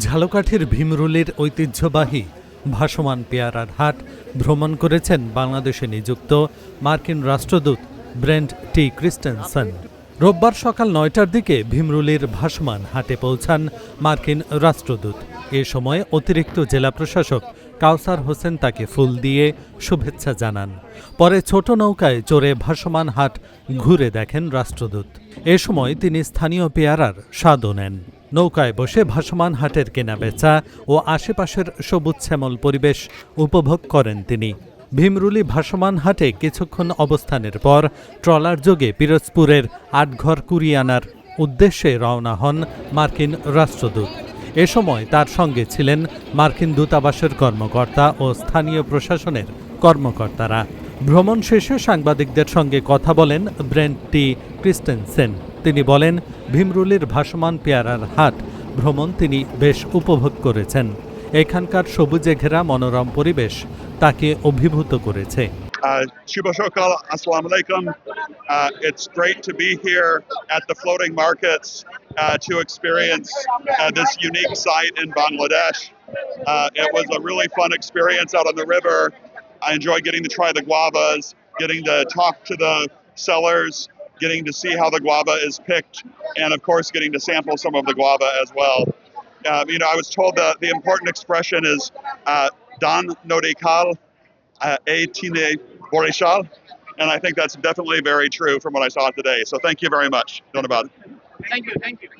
ঝালকাঠির ভীমরুলির ঐতিহ্যবাহী ভাসমান পেয়ারার হাট ভ্রমণ করেছেন বাংলাদেশে নিযুক্ত মার্কিন রাষ্ট্রদূত ব্রেন্ট টি ক্রিস্টেনসন। রোববার সকাল ৯টার দিকে ভীমরুলির ভাসমান হাটে পৌঁছান মার্কিন রাষ্ট্রদূত। এ সময় অতিরিক্ত জেলা প্রশাসক কাউসার হোসেন তাকে ফুল দিয়ে শুভেচ্ছা জানান। পরে ছোট নৌকায় চড়ে ভাসমান হাট ঘুরে দেখেন রাষ্ট্রদূত। এ সময় তিনি স্থানীয় পেয়ারার স্বাদও নেন। নৌকায় বসে ভাসমান হাটের কেনাবেচা ও আশেপাশের সবুজ শ্যামল পরিবেশ উপভোগ করেন তিনি। ভীমরুলি ভাসমান হাটে কিছুক্ষণ অবস্থানের পর ট্রলার যোগে পিরোজপুরের আটঘর কুরিয়ানার উদ্দেশ্যে রওনা হন মার্কিন রাষ্ট্রদূত। এ সময় তার সঙ্গে ছিলেন মার্কিন দূতাবাসের কর্মকর্তা ও স্থানীয় প্রশাসনের কর্মকর্তারা। ভ্রমণ শেষে সাংবাদিকদের সঙ্গে কথা বলেন ব্রেন্ট টি ক্রিস্টেনসেন। তিনি বলেন, ভীমরুলির ভাসমান পেয়ারার হাট ভ্রমণ তিনি বেশ উপভোগ করেছেন। এখানকার সবুজে ঘেরা মনোরম পরিবেশ তাকে অভিভূত করেছে। Shubha Shokal, Assalamu alaikum. It's great to be here at the floating markets to experience this unique site in Bangladesh. It was a really fun experience out on the river. I enjoyed getting to try the guavas, getting to talk to the sellers, getting to see how the guava is picked, and of course getting to sample some of the guava as well. I was told that the important expression is Dan Nodikal, Tine Borishal, and I think that's definitely very true from what I saw today. So thank you very much. Donabad. Thank you.